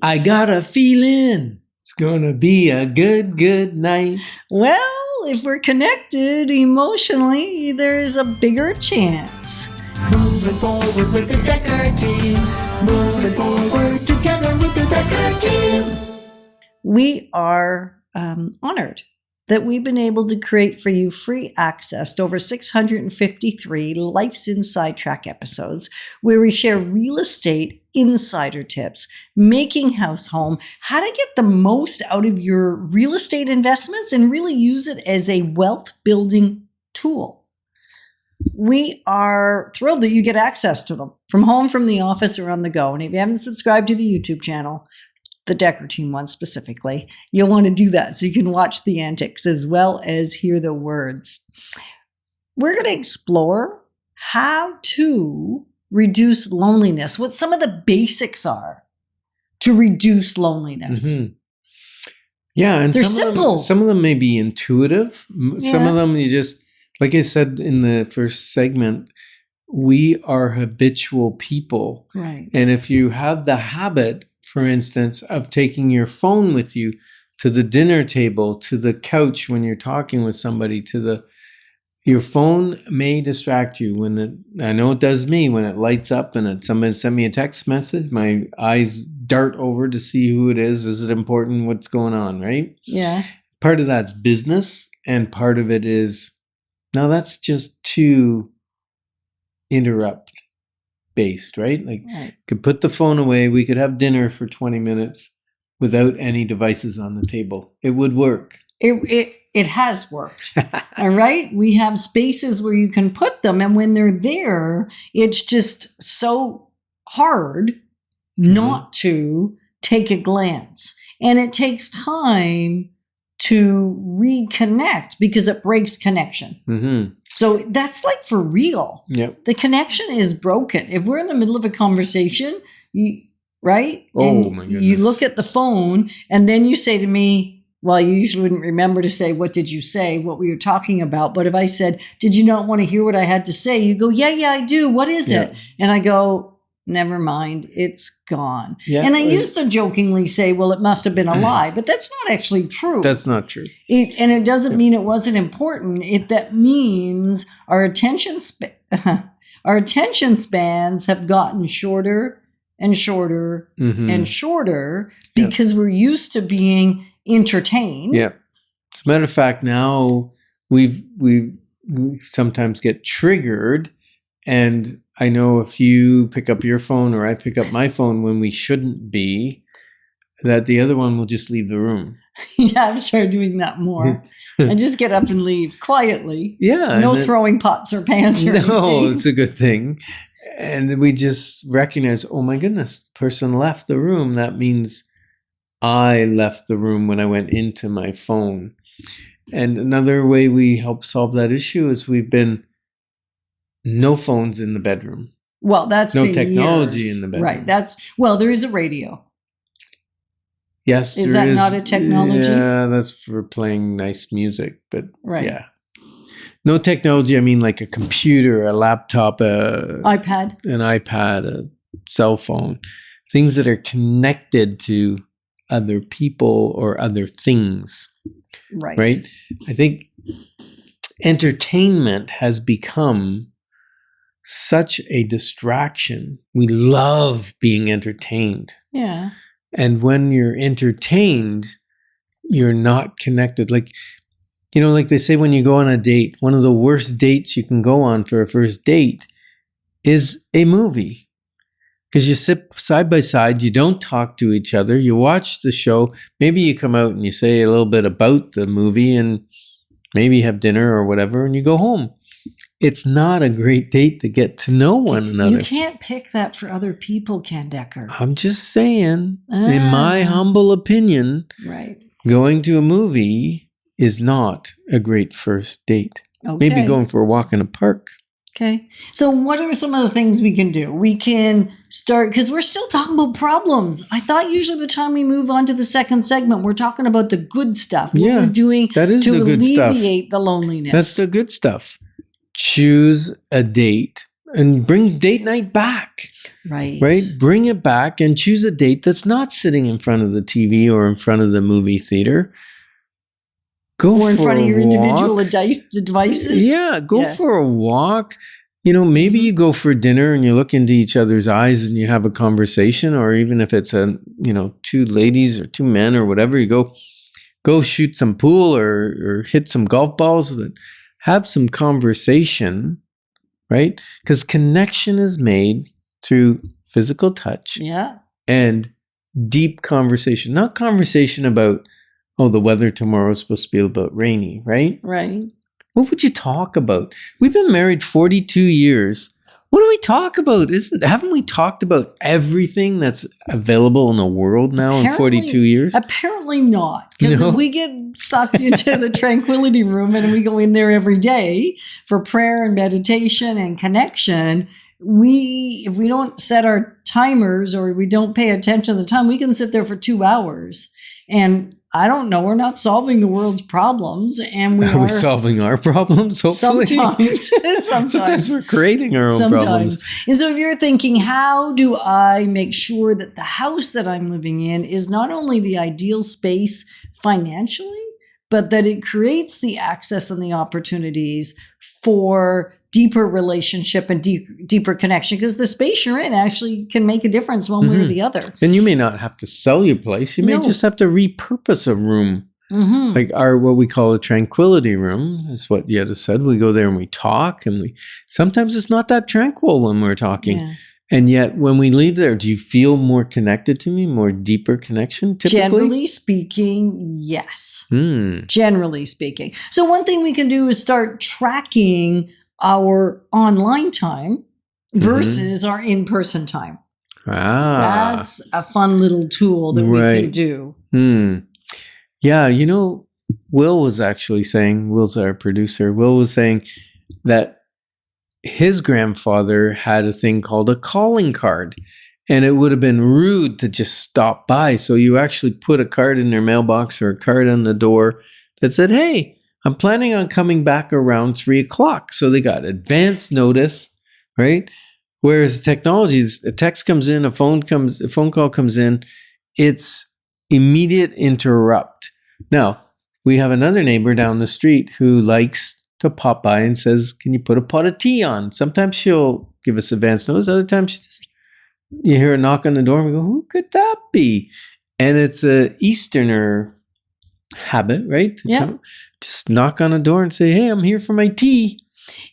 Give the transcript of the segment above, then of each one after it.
I got a feeling it's gonna be a good night. Well, if we're connected emotionally, there's a bigger chance. Moving forward with the Dekker team. Moving forward together with the Dekker team. We are honored that we've been able to create for you free access to over 653 Life's Inside Track episodes where we share real estate insider tips, making house home, how to get the most out of your real estate investments and really use it as a wealth building tool. We are thrilled that you get access to them from home, from the office, or on the go. And if you haven't subscribed to the YouTube channel, the Dekker team one specifically, you'll want to do that so you can watch the antics as well as hear the words. We're going to explore how to reduce loneliness, what some of the basics are to reduce loneliness. Mm-hmm. Yeah, and they're simple. Some of them may be intuitive. Some of them you just, like I said in the first segment, we are habitual people. Right. And if you have the habit, for instance, of taking your phone with you to the dinner table, to the couch when you're talking with somebody, your phone may distract you. I know it does me when it lights up and somebody sent me a text message, my eyes dart over to see who it is. Is it important? What's going on, right? Yeah. Part of that's business and part of it is, now that's just too interrupt based, right? Like, could put the phone away. We could have dinner for 20 minutes without any devices on the table. It would work. It has worked. All right. We have spaces where you can put them. And when they're there, it's just so hard not to take a glance. And it takes time to reconnect because it breaks connection. Mm-hmm. So that's like for real. Yep. The connection is broken. If we're in the middle of a conversation, right? Oh, and my goodness. You look at the phone and then you say to me, well, you usually wouldn't remember to say, what did you say, what we were talking about. But if I said, did you not want to hear what I had to say? You go, yeah, I do. What is it? And I go, never mind, it's gone. Yeah. And I used to jokingly say, well, it must have been a lie, but that's not actually true. That's not true. And it doesn't mean it wasn't important. That means our attention spans have gotten shorter and shorter and shorter because we're used to being entertained. Yeah. As a matter of fact, now we sometimes get triggered, and I know if you pick up your phone or I pick up my phone when we shouldn't be, that the other one will just leave the room. Yeah, I've started doing that more. I just get up and leave quietly. Yeah. No throwing pots or pans or anything. No, it's a good thing. And we just recognize, oh my goodness, the person left the room. That means I left the room when I went into my phone. And another way we help solve that issue is we've been no phones in the bedroom. Well, that's no been technology years. in the bedroom. Right. There is a radio. Yes. Is that not a technology? Yeah, that's for playing nice music. But yeah. No technology, I mean like a computer, a laptop, iPad, a cell phone. Things that are connected to other people or other things. Right? I think entertainment has become such a distraction. We love being entertained. Yeah. And when you're entertained, you're not connected. Like, like they say when you go on a date, one of the worst dates you can go on for a first date is a movie. Because you sit side by side, you don't talk to each other, you watch the show, maybe you come out and you say a little bit about the movie and maybe have dinner or whatever, and you go home. It's not a great date to get to know one another. You can't pick that for other people, Ken Dekker. I'm just saying, in my humble opinion, going to a movie is not a great first date. Okay. Maybe going for a walk in a park. Okay. So what are some of the things we can do? We can start, because we're still talking about problems. I thought usually by the time we move on to the second segment, we're talking about the good stuff. What we're doing that is to the good alleviate stuff. the loneliness. That's the good stuff. Choose a date and bring date night back. Right. Right? Bring it back and choose a date that's not sitting in front of the TV or in front of the movie theater. Go Or in for front of a your individual walk. devices. Yeah, go Yeah. for a walk. Maybe you go for dinner and you look into each other's eyes and you have a conversation, or even if it's two ladies or two men or whatever, you go shoot some pool or hit some golf balls, but have some conversation, right? Because connection is made through physical touch Yeah. and deep conversation, not conversation about, the weather tomorrow is supposed to be about rainy, right? Right. What would you talk about? We've been married 42 years. What do we talk about? Haven't we talked about everything that's available in the world now in 42 years? Apparently not. Because No? if we get sucked into the tranquility room and we go in there every day for prayer and meditation and connection, if we don't set our timers or we don't pay attention to the time, we can sit there for 2 hours. And I don't know, we're not solving the world's problems, and Are we solving our problems? Hopefully. Sometimes we're creating our own problems. And so if you're thinking, how do I make sure that the house that I'm living in is not only the ideal space financially, but that it creates the access and the opportunities for deeper relationship and deeper connection, because the space you're in actually can make a difference one way or the other. And you may not have to sell your place. You may just have to repurpose a room. Like what we call a tranquility room is what Yetta said. We go there and we talk, and sometimes it's not that tranquil when we're talking. Yeah. And yet when we leave there, do you feel more connected to me, more deeper connection typically? Generally speaking, yes. Generally speaking. So one thing we can do is start tracking our online time versus our in-person time. That's a fun little tool that we can do. Yeah, Will was actually saying, Will's our producer, Will was saying that his grandfather had a thing called a calling card, and it would have been rude to just stop by. So you actually put a card in their mailbox or a card on the door that said, hey, I'm planning on coming back around 3:00. So they got advance notice, right? Whereas technology, a text comes in, a phone call comes in, it's immediate interrupt. Now, we have another neighbor down the street who likes to pop by and says, can you put a pot of tea on? Sometimes she'll give us advance notice. Other times you hear a knock on the door and we go, who could that be? And it's a Easterner habit, right? Just knock on a door and say, hey, I'm here for my tea.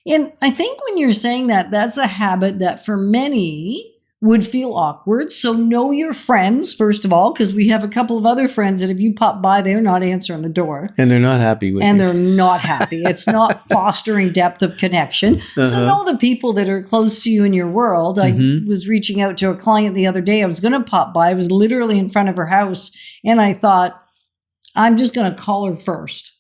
And I think when you're saying that, that's a habit that for many would feel awkward. So know your friends, first of all, because we have a couple of other friends that if you pop by, they're not answering the door. And they're not happy with And you. they're not happy. It's not fostering depth of connection. So know the people that are close to you in your world. I was reaching out to a client the other day. I was going to pop by. I was literally in front of her house. And I thought, I'm just going to call her first.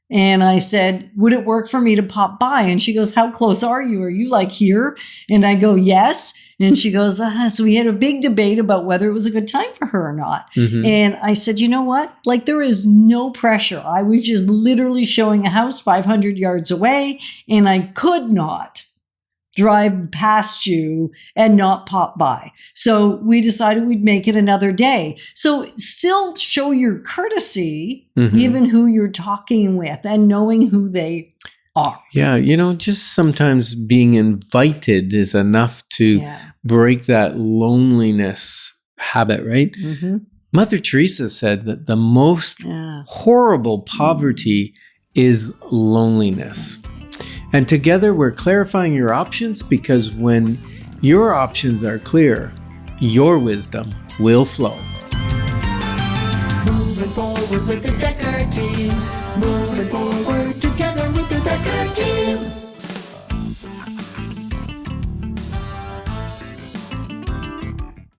And I said, would it work for me to pop by? And she goes, how close are you? Are you like here? And I go, yes. And she goes, so we had a big debate about whether it was a good time for her or not. And I said, you know what? Like, there is no pressure. I was just literally showing a house 500 yards away, and I could not drive past you and not pop by. So we decided we'd make it another day. So still show your courtesy, given who you're talking with and knowing who they are. Yeah, just sometimes being invited is enough to break that loneliness habit, right? Mother Teresa said that the most horrible poverty is loneliness. And together we're clarifying your options, because when your options are clear, your wisdom will flow. Moving forward with the Dekker team. Moving forward